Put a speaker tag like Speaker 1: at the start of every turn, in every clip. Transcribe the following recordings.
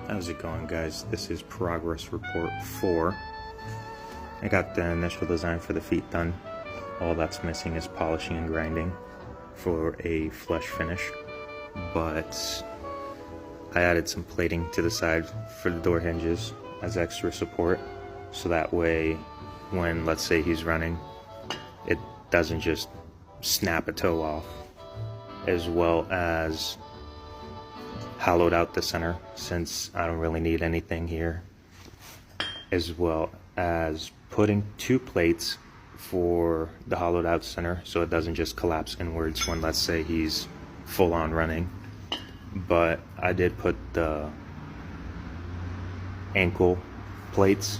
Speaker 1: How's it going, guys? This is Progress Report 4. I got the initial design for the feet done. All that's missing is polishing and grinding for a flush finish, but I added some plating to the side for the door hinges as extra support, so that way when, let's say, he's running, it doesn't just snap a toe off, as well as hollowed out the center, since I don't really need anything here, as well as putting 2 plates for the hollowed out center so it doesn't just collapse inwards when, let's say, he's full on running. But I did put the ankle plates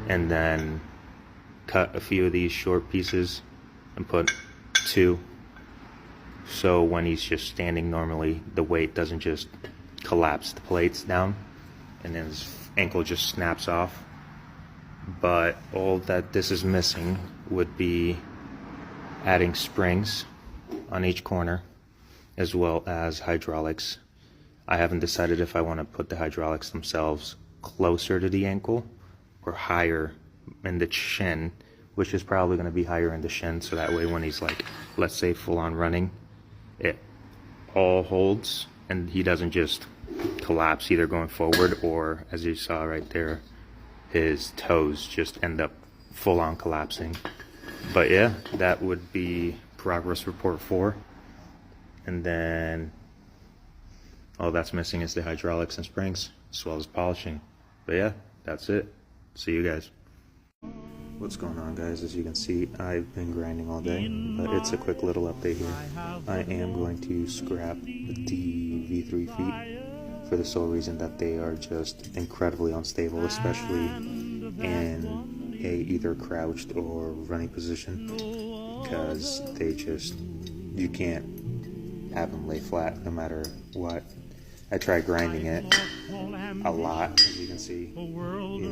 Speaker 1: and then cut a few of these short pieces and put 2, so when he's just standing normally, the weight doesn't just collapse the plates down and then his ankle just snaps off. But all that this is missing would be adding springs on each corner, as well as hydraulics. I haven't decided if I want to put the hydraulics themselves closer to the ankle or higher in the shin, which is probably going to be higher in the shin, so that way when he's, like, let's say, full on running, it all holds and he doesn't just collapse either going forward, or, as you saw right there, his toes just end up full on collapsing. But yeah, that would be Progress Report 4. And then all that's missing is the hydraulics and springs, as well as polishing. But yeah, that's it. See you guys. What's going on, guys? As you can see, I've been grinding all day, but it's a quick little update here. I am going to scrap the V3 feet for the sole reason that they are just incredibly unstable, especially in a either crouched or running position, because they just, you can't have them lay flat no matter what. I tried grinding it a lot, as you can see.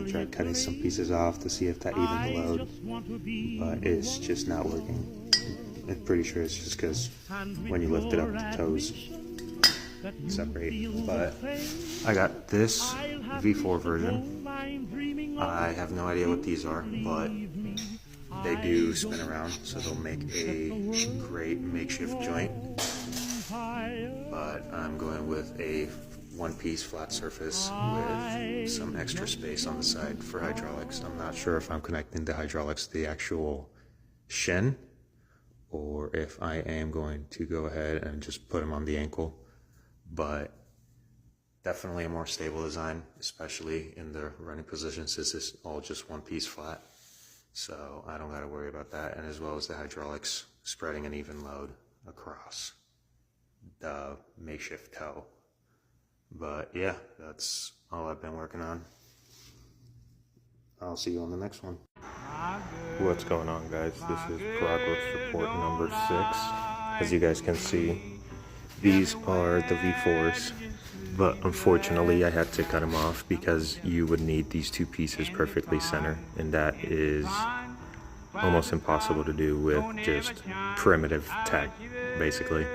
Speaker 1: Tried cutting some pieces off to see if that evened the load, but it's just not working. I'm pretty sure it's just because when you lift it up, the toes separate. But I got this V4 version. I have no idea what these are, but they do spin around, so they'll make a great makeshift joint. But I'm going with a one-piece flat surface with some extra space on the side for hydraulics. I'm not sure if I'm connecting the hydraulics to the actual shin, or if I am going to go ahead and just put them on the ankle. But definitely a more stable design, especially in the running position, since it's all just one-piece flat. So I don't got to worry about that, and as well as the hydraulics spreading an even load across the makeshift toe. But yeah, that's all I've been working on. I'll see you on the next one. What's going on, guys? This is Progress Report number 6. As you guys can see, these are the V4s, but unfortunately I had to cut them off because you would need these 2 pieces perfectly centered, and that is almost impossible to do with just primitive tech, basically.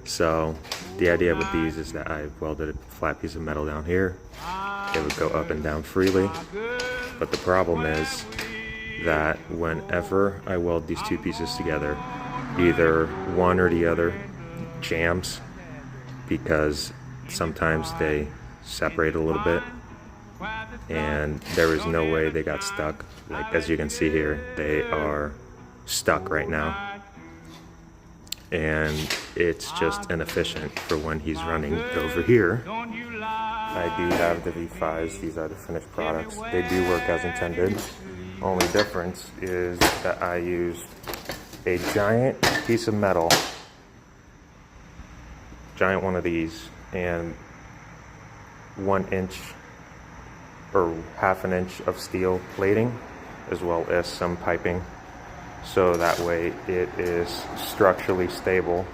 Speaker 1: So the idea with these is that I welded a flat piece of metal down here. It would go up and down freely, but the problem is that whenever I weld these 2 pieces together, either one or the other jams, because sometimes they separate a little bit, and there is no way they got stuck. Like, as you can see here, they are stuck right now, and it's just inefficient for when he's running. Over here, I do have the V5s. These are the finished products. They do work as intended. Only difference is that I used a giant piece of metal, giant one of these, and 1 inch or ½ an inch of steel plating, as well as some piping, so that way it is structurally stable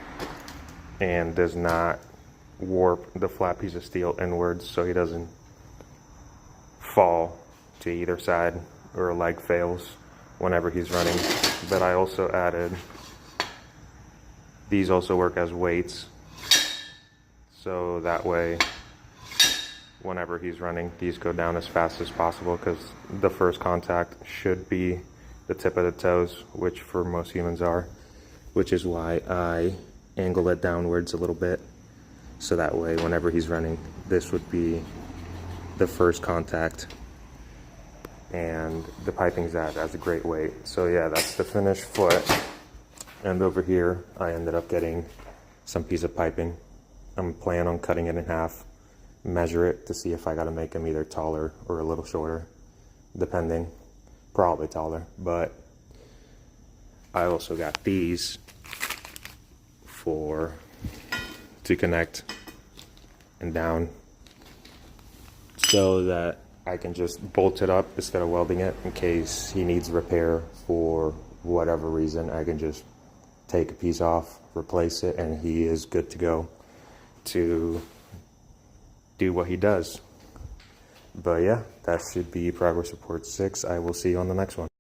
Speaker 1: and does not warp the flat piece of steel inwards, so he doesn't fall to either side or a leg fails whenever he's running. But I also added, these also work as weights, so that way whenever he's running, these go down as fast as possible because the first contact should be the tip of the toes, which for most humans are, which is why I angle it downwards a little bit. So that way, whenever he's running, this would be the first contact. And the piping's that's a great weight. So yeah, that's the finished foot. And over here, I ended up getting some piece of piping. I'm planning on cutting it in half, measure it to see if I gotta make him either taller or a little shorter, depending, probably taller. But I also got these to connect and down so that I can just bolt it up instead of welding it in case he needs repair for whatever reason. I can just take a piece off, replace it, and he is good to go to do what he does. But yeah, that should be progress report 6. I will see you on the next one.